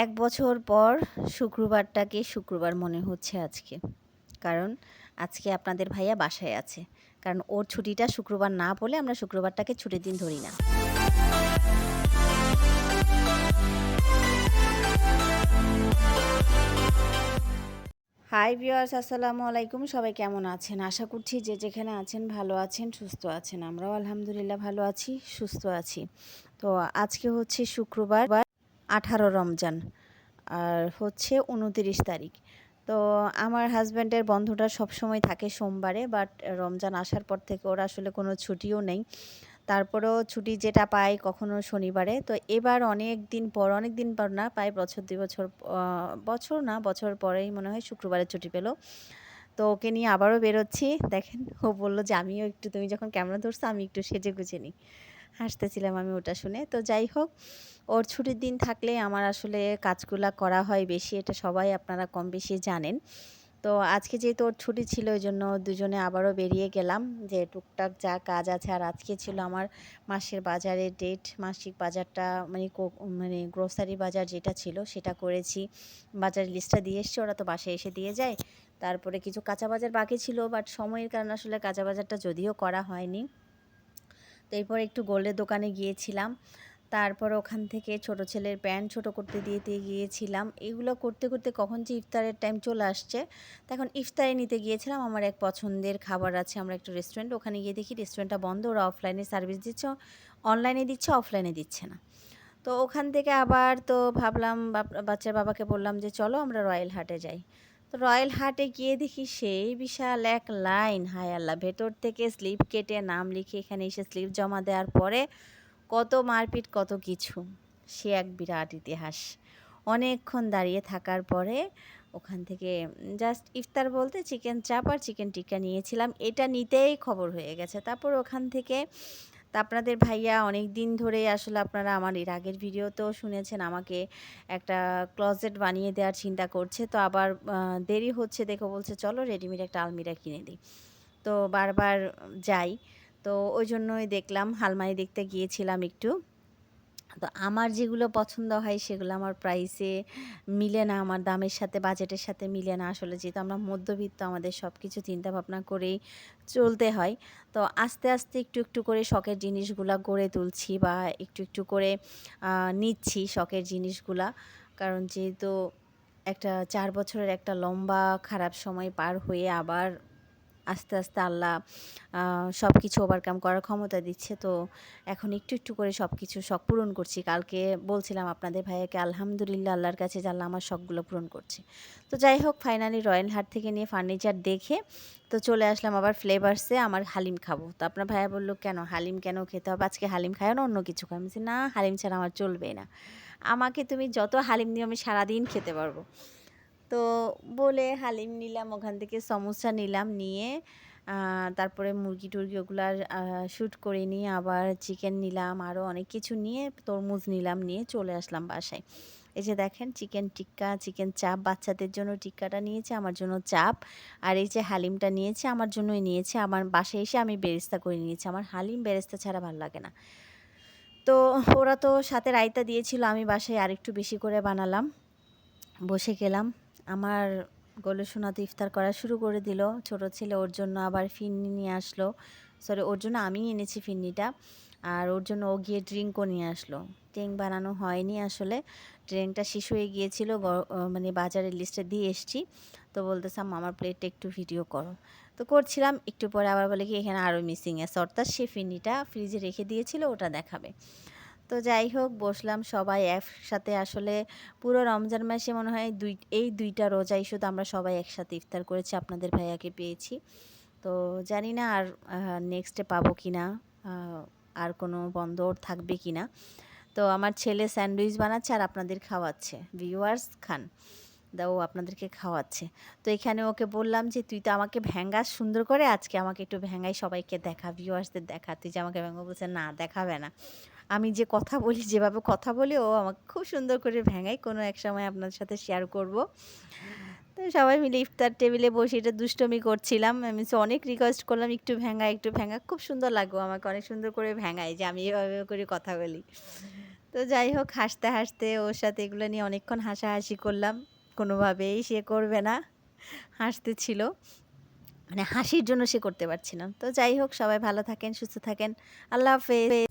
১ বছর পর শুক্রবারটাকে শুক্রবার মনে হচ্ছে আজকে। কারণ আজকে আপনাদের ভাইয়া বাসায় আছে। কারণ ওর ছুটিটা শুক্রবার না বলে আমরা শুক্রবারটাকে ছুটির দিন ধরি না। হাই ভিউয়ার্স, আসসালামু আলাইকুম। সবাই কেমন আছেন? আশা করছি যে যেখানে আছেন ভালো আছেন, সুস্থ আছেন। আমরাও আলহামদুলিল্লাহ ভালো আছি, সুস্থ আছি। তো আজকে হচ্ছে শুক্রবার 18 রমজান আর হচ্ছে 29 তারিখ। তো আমার হাজব্যান্ডের বন্ধটা সবসময় থাকে সোমবারে, বাট রমজান আসার পর থেকে ওর আসলে কোনো ছুটিও নেই। তারপরেও ছুটি যেটা পাই কখনো শনিবারে। তো এবার অনেক দিন পর না, প্রায় বছর ২ বছর বছর পরেই মনে হয় শুক্রবারে ছুটি পেল। তো ওকে নিয়ে আবারও বেরোচ্ছি। দেখেন, ও বলল যে আমিও একটু, তুমি যখন ক্যামেরা ধরছো আমি একটু সেজেগুজে নিই। হাসতেছিলাম আমি ওটা শুনে। তো যাই হোক, ওর ছুটির দিন থাকলে আমার আসলে কাজগুলা করা হয় বেশি। এটা সবাই আপনারা কম বেশি জানেন। তো আজকে যেহেতু ওর ছুটি ছিল, ওইজন্য দুজনে আবারও বেরিয়ে গেলাম যে টুকটাক যা কাজ আছে। আর আজকে ছিল আমার মাসের বাজারের ডেট। মাসিক বাজারটা মানে গ্রোসারি বাজার যেটা ছিল সেটা করেছি। বাজারের লিস্টটা দিয়ে এসছি, ওরা তো বাসায় এসে দিয়ে যায়। তারপরে কিছু কাঁচা বাজার বাকি ছিল, বাট সময়ের কারণে আসলে কাঁচা বাজারটা যদিও করা হয়নি। তো এরপর একটু গোল্ডের দোকানে গিয়েছিলাম। তারপর ওখান থেকে ছোট ছেলের প্যান্ট ছোট করতে দিতে গিয়েছিলাম। এগুলো করতে করতে কখন যে ইফতারের টাইম চলে আসছে। তো এখন ইফতারি নিতে গিয়েছিলাম। আমার এক পছন্দের খাবার আছে, আমরা একটা রেস্টুরেন্ট, ওখানে গিয়ে দেখি রেস্টুরেন্টটা বন্ধ। ওরা অফলাইনে সার্ভিস দিচ্ছে, অনলাইনে দিচ্ছে, অফলাইনে দিচ্ছে না। তো ওখান থেকে আবার তো ভাবলাম, বাচ্চার বাবাকে বললাম যে চলো আমরা রয়্যাল হাটে যাই। তো রয়্যাল হাটে গিয়ে দেখি সেই বিশাল এক লাইন, হায় আল্লাহ! ভেতর থেকে স্লিপ কেটে নাম লিখে এখানে এসে স্লিপ জমা দেওয়ার পরে কত মারপিট, কত কিছু। সে এক বিরাট ইতিহাস। অনেকক্ষণ দাঁড়িয়ে থাকার পরে ওখান থেকে জাস্ট ইফতার বলতে চিকেন চাপ আর চিকেন টিক্কা নিয়েছিলাম। এটা নিতেই খবর হয়ে গেছে। তারপর ওখান থেকে তা আপনাদের ভাইয়া অনেক দিন ধরেই আসলে, আপনারা আমার এর আগের ভিডিওতেও শুনেছেন, আমাকে একটা ক্লোজেট বানিয়ে দেওয়ার চিন্তা করছে। তো আবার দেরি হচ্ছে দেখে বলছে চলো রেডিমেড একটা আলমিরা কিনে দিই। তো বারবার যাই। তো ওই জন্যই দেখলাম, আলমারি দেখতে গিয়েছিলাম একটু। তো আমার যেগুলো পছন্দ হয় সেগুলো আমার প্রাইসে মিলে না, আমার দামের সাথে বাজেটের সাথে মিলে না। আসলে যেহেতু আমরা মধ্যবিত্ত, আমাদের সব কিছু চিন্তা ভাবনা করেই চলতে হয়। তো আস্তে আস্তে একটু একটু করে শখের জিনিসগুলা গড়ে তুলছি, বা একটু একটু করে নিচ্ছি শখের জিনিসগুলা। কারণ যেহেতু একটা ৪ বছরের একটা লম্বা খারাপ সময় পার হয়ে আবার আস্তে আস্তে আল্লাহ সব কিছু ওভারকাম করার ক্ষমতা দিচ্ছে। তো এখন একটু একটু করে সব কিছু শখ পূরণ করছি। কালকে বলছিলাম আপনাদের ভাইয়াকে, আলহামদুলিল্লাহ আল্লাহর কাছে যে আল্লাহ আমার শখগুলো পূরণ করছে। তো যাই হোক, ফাইনালি রয়্যাল হাট থেকে নিয়ে ফার্নিচার দেখে তো চলে আসলাম আবার ফ্লেভার্সে আমার হালিম খাবো। তো আপনার ভাইয়া বলল, কেন হালিম কেন খেতে হবে? আজকে হালিম খায় না, অন্য কিছু খায়? আমি বলছি, না, হালিম ছাড়া আমার চলবে না। আমাকে তুমি যত হালিম দিও আমি সারাদিন খেতে পারবো। তো বলে হালিম নিলাম, ওখান থেকে সমোসা নিলাম, নিয়ে তারপরে মুরগি-টুরগি ওগুলার শুট করে নিয়ে আবার চিকেন নিলাম, আরও অনেক কিছু নিয়ে তরমুজ নিলাম, নিয়ে চলে আসলাম বাসায়। এই যে দেখেন, চিকেন টিক্কা, চিকেন চাপ, বাচ্চাদের জন্য টিক্কাটা নিয়েছে, আমার জন্য চাপ। আর এই যে হালিমটা নিয়েছে, আমার জন্যই নিয়েছে। আমার বাসায় এসে আমি বেরেস্তা করে নিয়েছি। আমার হালিম বেরেস্তা ছাড়া ভাল লাগে না। তো ওরা তো সাথে রায়তা দিয়েছিল, আমি বাসায় আরেকটু বেশি করে বানালাম। বসে গেলাম। আমার গোলু সোনা তো ইফতার করা শুরু করে দিল। ছোট ছেলে ওর জন্য আবার ফিরনি নিয়ে আসলো। সরি, ওর জন্য আমিই এনেছি ফিরনিটা। আর ওর জন্য ও গিয়ে ড্রিঙ্কও নিয়ে আসলো। ড্রিঙ্ক বানানো হয়নি আসলে। ড্রিঙ্কটা শেষ হয়ে গিয়েছিল, মানে বাজারের লিস্টে দিয়ে এসছি। তো বলতেছে, আম্মা আমার প্লেটটা একটু ভিডিও করো। তো করছিলাম, একটু পরে আবার বলে কি এখানে আরও মিসিং আছে, অর্থাৎ সে ফিরনিটা ফ্রিজে রেখে দিয়েছিল, ওটা দেখাবে। তো যাই হোক, বসলাম সবাই একসাথে। আসলে পুরো রমজান মাসে মনে হয় এই ২টা রোজাই শুধু আমরা সবাই একসাথে ইফতার করেছি, আপনাদের ভাইয়াকে পেয়েছি। তো জানি না আর নেক্সটে পাবো কি না, আর কোনো বন্ধ থাকবে কি না। তো আমার ছেলে স্যান্ডউইচ বানাচ্ছে আর আপনাদের খাওয়াচ্ছে। ভিউয়ার্স খান, দাও আপনাদেরকে খাওয়াচ্ছে। তো এখানে ওকে বললাম যে তুই তো আমাকে ভেঙ্গাস সুন্দর করে, আজকে আমাকে একটু ভেঙ্গাই, সবাইকে দেখা, ভিউয়ার্সদের দেখা। তুই যে আমাকে ভেঙ্গা, বলছে না দেখাবে না। আমি যে কথা বলি, যেভাবে কথা বলি, ও আমাকে খুব সুন্দর করে ভেঙায়। কোনো এক সময় আপনাদের সাথে শেয়ার করব। তো সবাই মিলে ইফতার টেবিলে বসে এটা দুষ্টুমি করছিলাম। আমি অনেক রিকোয়েস্ট করলাম, একটু ভেঙা, একটু ভেঙা। খুব সুন্দর লাগলো, আমাকে অনেক সুন্দর করে ভেঙায় যে আমি এভাবে করে কথা বলি। তো তো যাই হোক হাসতে, হাসতে ওর সাথে এগুলো নিয়ে অনেকক্ষণ হাসাহাসি করলাম। কোনোভাবেই সে করবে না। হাসতেছিল। মানে হাসির জন্য সে করতে পারছে না। তো যাই হোক সবাই ভালো থাকেন, সুস্থ থাকেন। আল্লাহ হাফেজ।